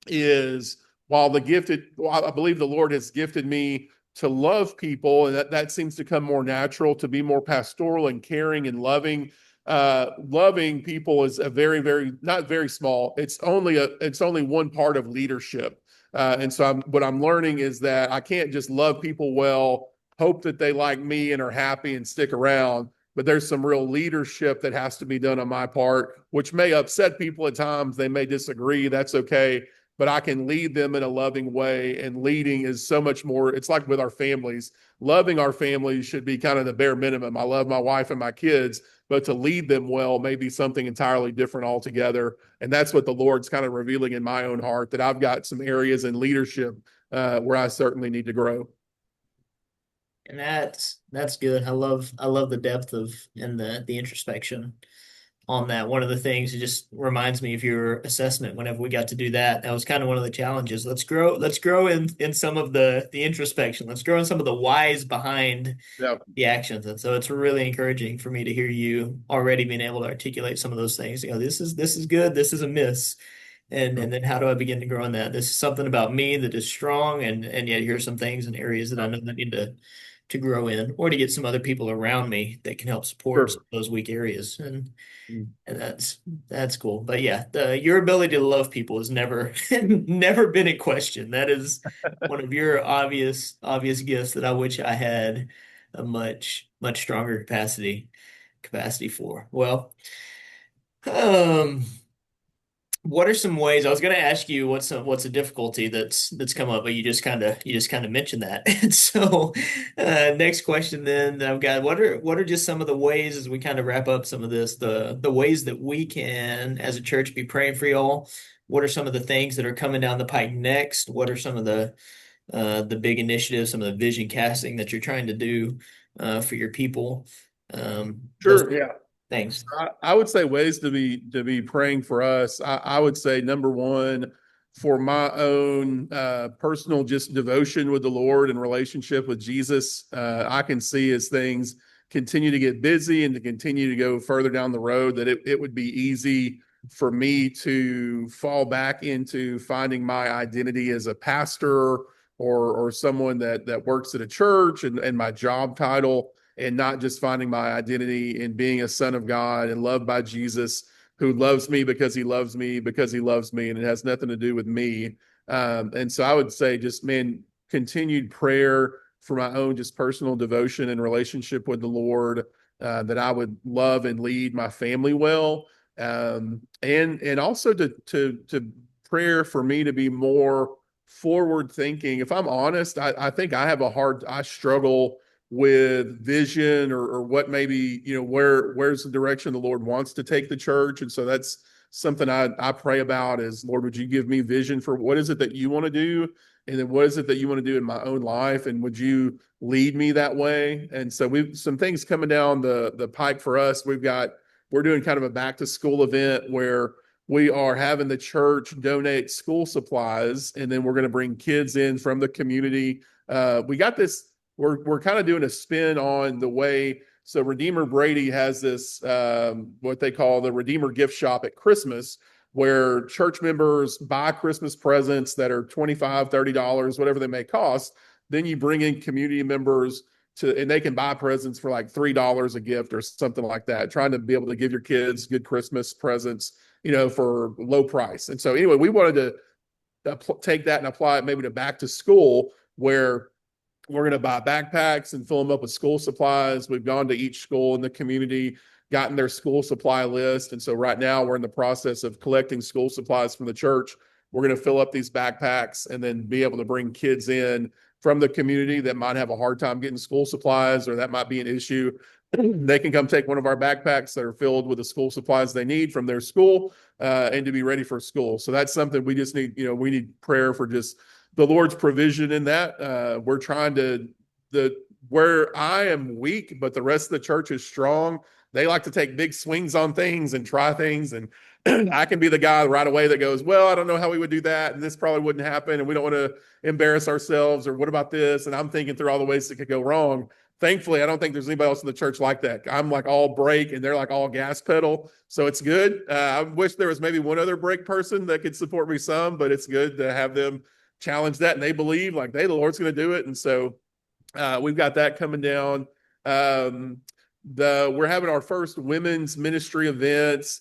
is while I believe the Lord has gifted me to love people, and that seems to come more natural, to be more pastoral and caring and loving. Loving people is a very, very, not very small. It's only one part of leadership. And so what I'm learning is that I can't just love people well, hope that they like me and are happy and stick around, but there's some real leadership that has to be done on my part, which may upset people at times. They may disagree. That's okay. But I can lead them in a loving way. And leading is so much more. It's like with our families. Loving our families should be kind of the bare minimum. I love my wife and my kids, but to lead them well may be something entirely different altogether. And that's what the Lord's kind of revealing in my own heart, that I've got some areas in leadership where I certainly need to grow. And that's good. I love the depth of and the introspection on that. One of the things, it just reminds me of your assessment whenever we got to do that. That was kind of one of the challenges. Let's grow in some of the introspection. Let's grow in some of the whys behind Yeah, the actions. And so it's really encouraging for me to hear you already being able to articulate some of those things. This is good, this is a miss. And then how do I begin to grow in that? This is something about me that is strong, and yet here's some things and areas that I know that I need to grow in, or to get some other people around me that can help support sure. those weak areas. And that's cool. But yeah, your ability to love people has never never been in question. That is one of your obvious gifts that I wish I had a much stronger capacity for. Well, um, what are some ways? I was going to ask you what's a difficulty that's come up, but you just kind of mentioned that. And so, next question then that I've got, what are just some of the ways, as we kind of wrap up some of this, the ways that we can as a church be praying for y'all? What are some of the things that are coming down the pike next? What are some of the big initiatives, some of the vision casting that you're trying to do for your people? Those Sure. Yeah. things. I would say ways to be praying for us. I would say number one, for my own personal just devotion with the Lord and relationship with Jesus, I can see as things continue to get busy and to continue to go further down the road, that it would be easy for me to fall back into finding my identity as a pastor or someone that works at a church and my job title, and not just finding my identity in being a son of God and loved by Jesus, who loves me because he loves me because he loves me, and it has nothing to do with me. And so I would say, just, man, continued prayer for my own just personal devotion and relationship with the Lord, that I would love and lead my family well, and also to prayer for me to be more forward thinking. If I'm honest, I think I struggle with vision, or what, maybe, where's the direction the Lord wants to take the church. And so that's something I pray about is, Lord, would you give me vision for what is it that you want to do? And then what is it that you want to do in my own life? And would you lead me that way? And so we've some things coming down the pipe for us. We're doing kind of a back to school event where we are having the church donate school supplies, and then we're going to bring kids in from the community. We got this. We're kind of doing a spin on the way. So Redeemer Brady has this, what they call the Redeemer gift shop at Christmas, where church members buy Christmas presents that are $25, $30, whatever they may cost. Then you bring in community members and they can buy presents for like $3 a gift or something like that, trying to be able to give your kids good Christmas presents, for low price. And so anyway, we wanted to take that and apply it maybe to back to school, where we're going to buy backpacks and fill them up with school supplies. We've gone to each school in the community, gotten their school supply list. And so right now we're in the process of collecting school supplies from the church. We're going to fill up these backpacks and then be able to bring kids in from the community that might have a hard time getting school supplies, or that might be an issue. They can come take one of our backpacks that are filled with the school supplies they need from their school, and to be ready for school. So that's something we just need, we need prayer for just the Lord's provision in that. We're trying to, where I am weak, but the rest of the church is strong. They like to take big swings on things and try things. And I can be the guy right away that goes, well, I don't know how we would do that. And this probably wouldn't happen. And we don't want to embarrass ourselves, or what about this? And I'm thinking through all the ways that could go wrong. Thankfully, I don't think there's anybody else in the church like that. I'm like all brake and they're like all gas pedal. So it's good. I wish there was maybe one other brake person that could support me some, but it's good to have them challenge that. And they believe like, hey, the Lord's going to do it. And so we've got that coming down. We're having our first women's ministry events.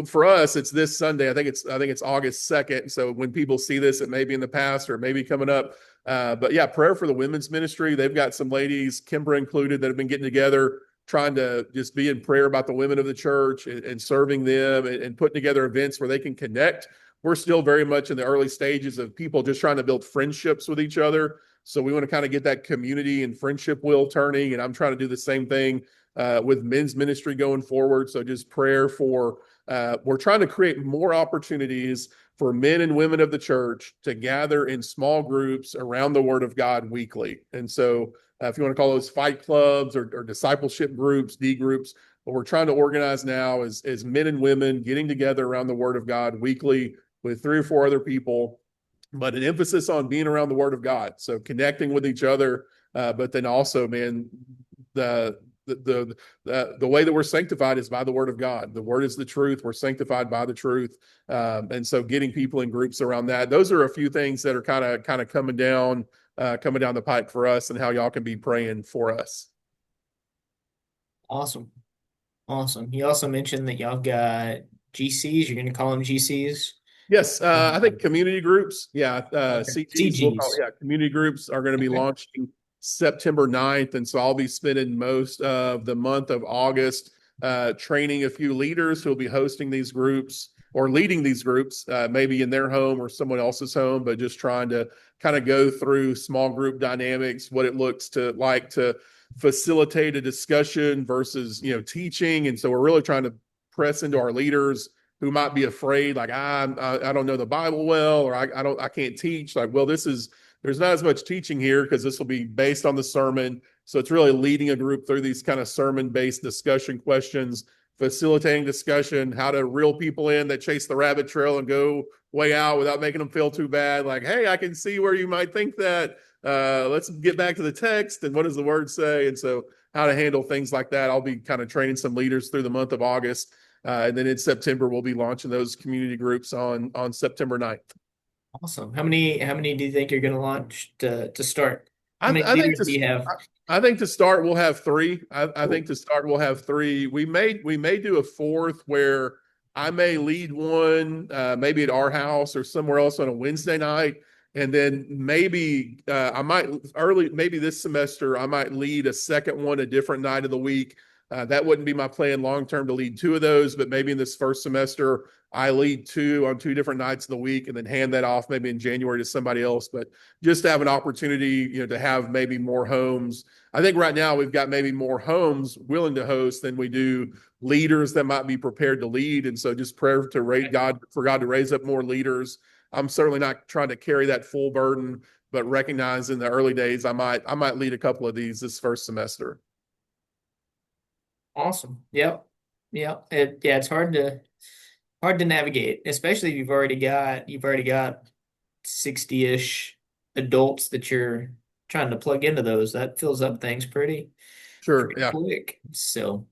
For us, it's this Sunday. I think it's August 2nd. So when people see this, it may be in the past or maybe coming up. But yeah, prayer for the women's ministry. They've got some ladies, Kimbra included, that have been getting together, trying to just be in prayer about the women of the church and serving them, and putting together events where they can connect. We're still very much in the early stages of people just trying to build friendships with each other. So we want to kind of get that community and friendship wheel turning. And I'm trying to do the same thing with men's ministry going forward. So just prayer for, we're trying to create more opportunities for men and women of the church to gather in small groups around the Word of God weekly. And so if you want to call those fight clubs or discipleship groups, D groups, what we're trying to organize now is men and women getting together around the Word of God weekly with 3 or 4 other people, but an emphasis on being around the Word of God. So connecting with each other, but then also, man, the way that we're sanctified is by the Word of God. The Word is the truth. We're sanctified by the truth. And so getting people in groups around that. Those are a few things that are kind of coming down the pipe for us, and how y'all can be praying for us. Awesome. Awesome. You also mentioned that y'all got GCs. You're going to call them GCs. Yes, I think community groups. Yeah, Okay. CGs. We'll call CGs. community groups are going to be Okay. launching September 9th, and so I'll be spending most of the month of August training a few leaders who will be hosting these groups or leading these groups, maybe in their home or someone else's home, but just trying to kind of go through small group dynamics, what it looks like to facilitate a discussion versus teaching. And so we're really trying to press into our leaders who might be afraid, like I don't know the Bible well, or I can't teach. Like, well, there's not as much teaching here because this will be based on the sermon. So it's really leading a group through these kind of sermon-based discussion questions, facilitating discussion, how to reel people in that chase the rabbit trail and go way out without making them feel too bad. Like, hey, I can see where you might think that. let's get back to the text and what does the word say? And so how to handle things like that. I'll be kind of training some leaders through the month of August. And then in September, we'll be launching those community groups on September 9th. Awesome. How many do you think you're going to launch to start? How many I think leaders do you have? I think to start we'll have three. I think to start we'll have three. We may do a fourth where I may lead one, maybe at our house or somewhere else on a Wednesday night, and then maybe I might early maybe this semester I might lead a second one a different night of the week. That wouldn't be my plan long term to lead two of those, but maybe in this first semester I lead two on two different nights of the week and then hand that off maybe in January to somebody else. But just to have an opportunity, to have maybe more homes. I think right now we've got maybe more homes willing to host than we do leaders that might be prepared to lead. And so just prayer to raise God for God to raise up more leaders. I'm certainly not trying to carry that full burden, but recognize in the early days I might lead a couple of these this first semester. Awesome. Yep. Yep. Yeah, it's hard to navigate, especially if you've already got 60-ish adults that you're trying to plug into those. That fills up things pretty Sure. pretty Yeah. quick. So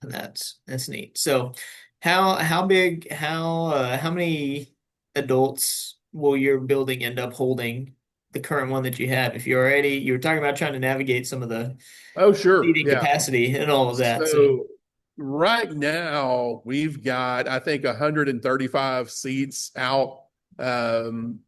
that's neat. So how big how many adults will your building end up holding, the current one that you have? If you were talking about trying to navigate some of the Oh, sure. seating Yeah. capacity and all of that. So So right now we've got, I think, 135 seats out on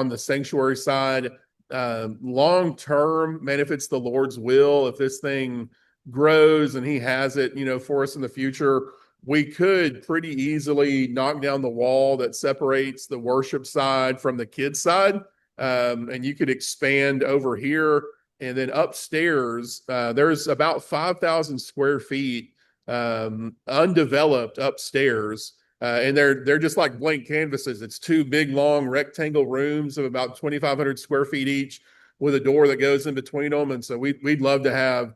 the sanctuary side. Long term, man, if it's the Lord's will, if this thing grows and He has it, for us in the future, we could pretty easily knock down the wall that separates the worship side from the kids side, and you could expand over here. And then upstairs, there's about 5,000 square feet undeveloped upstairs. And they're just like blank canvases. It's two big long rectangle rooms of about 2,500 square feet each, with a door that goes in between them. And so we'd love to have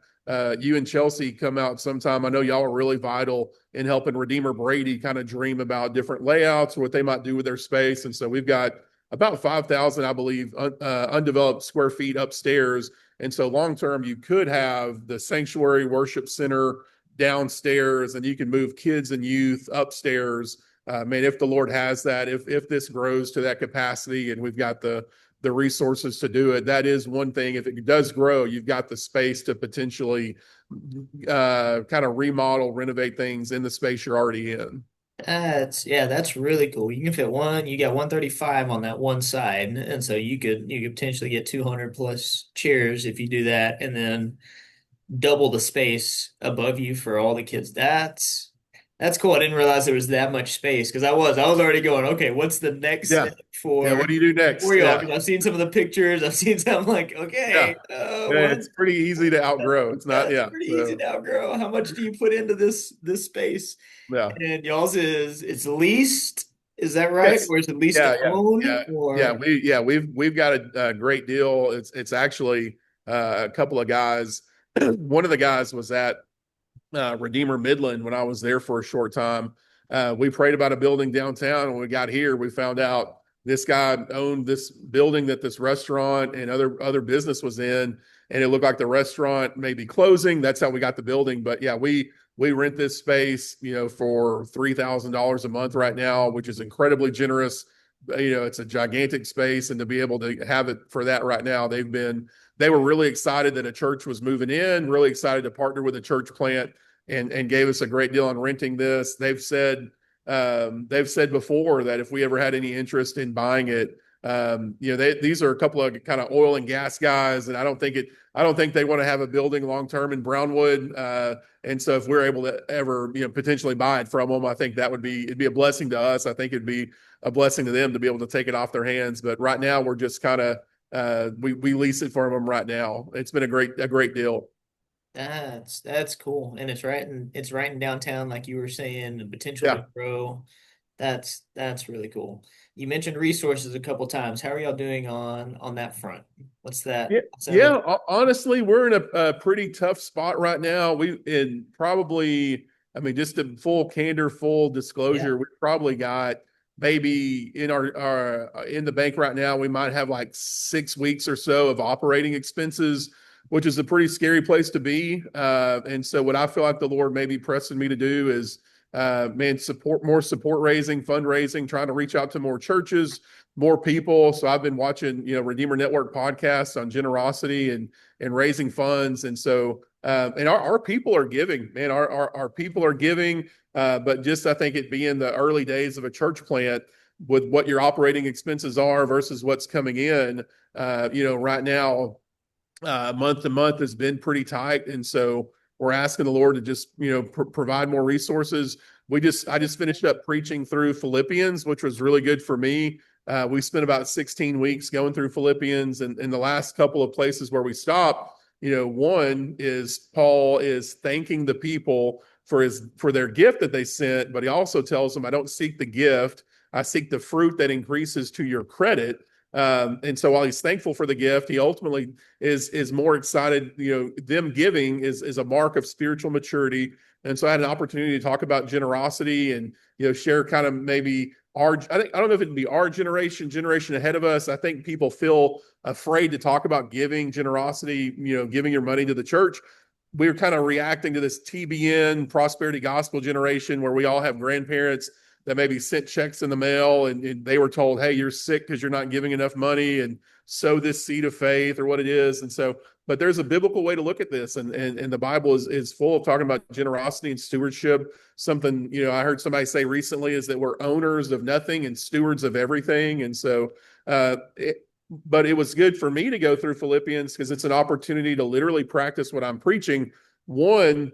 you and Chelsea come out sometime. I know y'all are really vital in helping Redeemer Brady kind of dream about different layouts, what they might do with their space. And so we've got about 5,000, I believe, undeveloped square feet upstairs. And so long term, you could have the sanctuary worship center downstairs, and you can move kids and youth upstairs. Man, if the Lord has that, if this grows to that capacity, and we've got the resources to do it, that is one thing. If it does grow, you've got the space to potentially kind of remodel, renovate things in the space you're already in. that's really cool. You can fit one, you got 135 on that one side, and so you could potentially get 200 plus chairs if you do that, and then double the space above you for all the kids. That's cool. I didn't realize there was that much space because I was already going, okay, what's the next Yeah. step Yeah. for What do you do for next? y'all? Yeah. Because I've seen some of the pictures, I've seen some like, Yeah. okay, Yeah. what It's pretty easy to outgrow. It's not, that's yeah. pretty easy So, to outgrow. How much do you put into this space? yeah. And y'all's is it's leased, is that right? Yes. Or is it leased Yeah, to yeah, own yeah, yeah. or We've got a great deal. It's actually a couple of guys. One of the guys was at Redeemer Midland when I was there for a short time. We prayed about a building downtown. When we got here, we found out this guy owned this building that this restaurant and other business was in, and it looked like the restaurant may be closing. That's how we got the building. But yeah, we rent this space, for $3,000 a month right now, which is incredibly generous. It's a gigantic space, and to be able to have it for that right now, they were really excited that a church was moving in, really excited to partner with a church plant, and gave us a great deal on renting this. They've said before that if we ever had any interest in buying it, these are a couple of kind of oil and gas guys, and I don't think they want to have a building long term in Brownwood. And so if we're able to ever, potentially buy it from them, I think it'd be a blessing to us. I think it'd be a blessing to them to be able to take it off their hands. But right now we're just kind of we lease it from them right now. It's been a great deal. that's cool. And it's right in downtown, like you were saying, the potential to Yeah. grow. That's really cool. You mentioned resources a couple times. How are y'all doing on that front? What's that? Yeah, What's that yeah. look? Honestly, we're in a pretty tough spot right now. We in probably, I mean, just in full candor, full Yeah. disclosure, we probably got maybe in our in the bank right now, we might have like 6 weeks or so of operating expenses, which is a pretty scary place to be. And so what I feel like the Lord may be pressing me to do is man, support raising, fundraising, trying to reach out to more churches, more people. So I've been watching, Redeemer Network podcasts on generosity and raising funds. And so and our people are giving, man. Our people are giving, but just I think it being the early days of a church plant with what your operating expenses are versus what's coming in, right now, month to month has been pretty tight, and so we're asking the Lord to just provide more resources. I just finished up preaching through Philippians, which was really good for me. We spent about 16 weeks going through Philippians, and in the last couple of places where we stopped, one is Paul is thanking the people for their gift that they sent, but he also tells them, "I don't seek the gift; I seek the fruit that increases to your credit." And so while he's thankful for the gift, he ultimately is more excited. Them giving is a mark of spiritual maturity. And so I had an opportunity to talk about generosity and share kind of maybe I don't know if it'd be our generation ahead of us. I think people feel afraid to talk about giving, generosity, giving your money to the church. We're kind of reacting to this TBN prosperity gospel generation where we all have grandparents that maybe sent checks in the mail and they were told, "Hey, you're sick because you're not giving enough money, and sow this seed of faith," or what it is. And so, but there's a biblical way to look at this, and the Bible is full of talking about generosity and stewardship. Something I heard somebody say recently is that we're owners of nothing and stewards of everything. And so, but it was good for me to go through Philippians because it's an opportunity to literally practice what I'm preaching. One,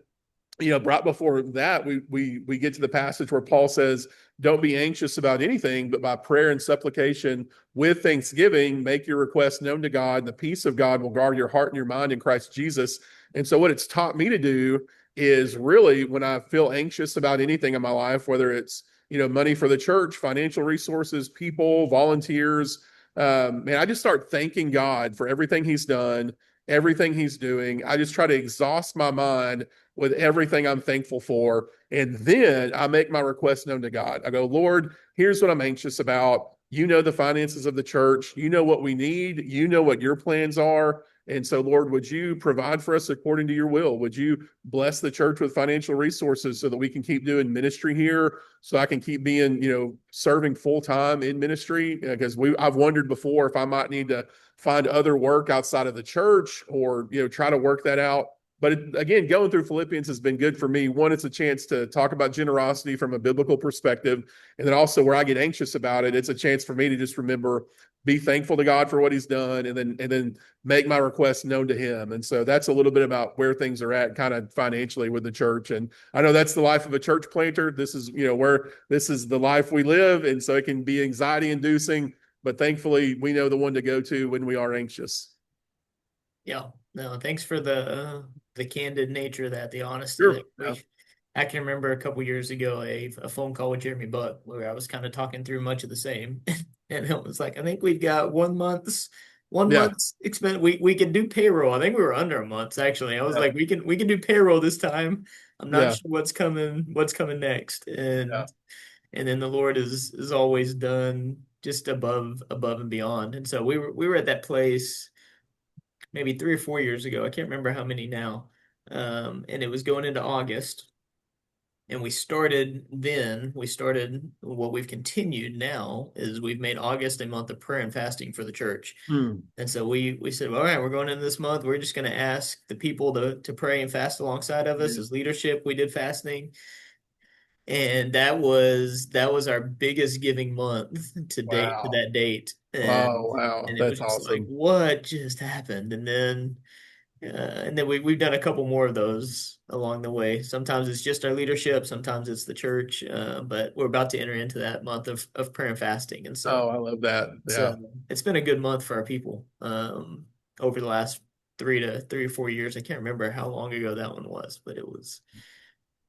right before that, we get to the passage where Paul says, "Don't be anxious about anything, but by prayer and supplication with thanksgiving, make your requests known to God, and the peace of God will guard your heart and your mind in Christ Jesus." And so what it's taught me to do is really when I feel anxious about anything in my life, whether it's, money for the church, financial resources, people, volunteers, man, I just start thanking God for everything he's done, everything he's doing. I just try to exhaust my mind with everything I'm thankful for. And then I make my request known to God. I go, "Lord, here's what I'm anxious about. You know the finances of the church. You know what we need. You know what your plans are. And so, Lord, would you provide for us according to your will? Would you bless the church with financial resources so that we can keep doing ministry here, so I can keep being, serving full time in ministry?" Because I've wondered before if I might need to find other work outside of the church or, try to work that out. But again, going through Philippians has been good for me. One, it's a chance to talk about generosity from a biblical perspective. And then also where I get anxious about it, it's a chance for me to just remember, be thankful to God for what he's done, and then make my requests known to him. And so that's a little bit about where things are at kind of financially with the church. And I know that's the life of a church planter. This is, where this is the life we live. And so it can be anxiety inducing, but thankfully we know the one to go to when we are anxious. Yeah. No, thanks for the candid nature of that, the honesty Sure. that Yeah. I can remember a couple years ago a phone call with Jeremy Buck where I was kind of talking through much of the same. And it was like, I think we've got one Yeah. month's expense. We can do payroll. I think we were under a month actually. I was Yeah. like, we can do payroll this time. I'm not Yeah. sure what's coming next. Yeah. And then the Lord is always done just above and beyond. And so we were at that place maybe 3 or 4 years ago. I can't remember how many now. And it was going into August. And we started what we've continued now is we've made August a month of prayer and fasting for the church. Hmm. And so we said, well, all right, we're going into this month. We're just going to ask the people to pray and fast alongside of us Yeah. as leadership. We did fasting. And that was our biggest giving month to Wow. that date. Oh, And wow. and it was That's just like, awesome. what just happened? And then we've done a couple more of those along the way. Sometimes it's just our leadership, sometimes it's the church. But we're about to enter into that month of prayer and fasting, and so Oh, I love that. it's Yeah. uh, it's been a good month for our people over the last 3 or 4 years. I can't remember how long ago that one was, but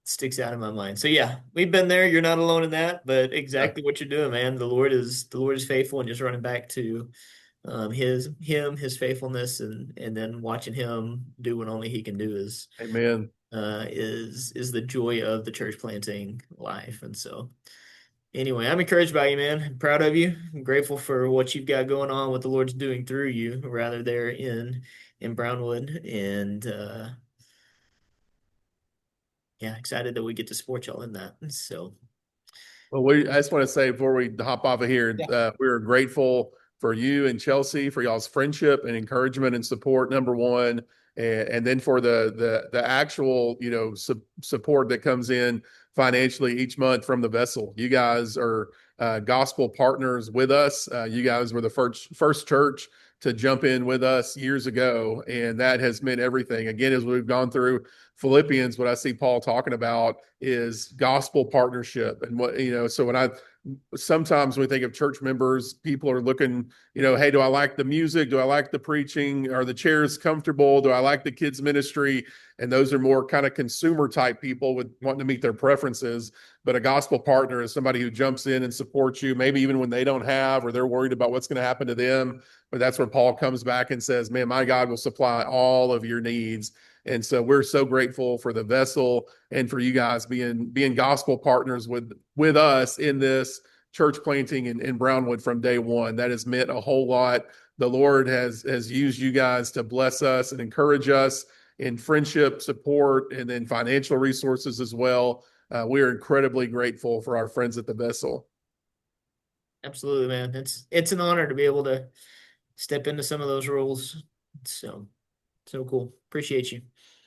sticks out in my mind. So yeah, we've been there. You're not alone in that, but Yeah. exactly what you're doing, man. The Lord is faithful, and just running back to his faithfulness, and then watching him do what only he can do Amen. is the joy of the church planting life. And so Anyway, I'm encouraged by you, man. I'm proud of you. I'm grateful for what you've got going on, what the Lord's doing through you, rather there in Brownwood, and yeah, excited that we get to support y'all in that. So Well, I just want to say before we hop off of here, yeah, we're grateful for you and Chelsea for y'all's friendship and encouragement and support. Number one, and then for the actual support that comes in financially each month from the vessel. You guys are gospel partners with us. You guys were the first church to jump in with us years ago, and that has meant everything. Again, as we've gone through Philippians, what I see Paul talking about is gospel partnership. And so when I sometimes when we think of church members, people are looking, hey, do I like the music? Do I like the preaching? Are the chairs comfortable? Do I like the kids' ministry? And those are more kind of consumer type people with wanting to meet their preferences. But a gospel partner is somebody who jumps in and supports you, maybe even when they don't have or they're worried about what's going to happen to them. But that's where Paul comes back and says, man, my God will supply all of your needs. And so we're so grateful for the vessel and for you guys being gospel partners with us in this church planting in Brownwood from day one. That has meant a whole lot. The Lord has used you guys to bless us and encourage us in friendship, support, and then financial resources as well. We are incredibly grateful for our friends at the vessel. absolutely, man. It's an honor to be able to step into some of those roles. So so cool. Appreciate you.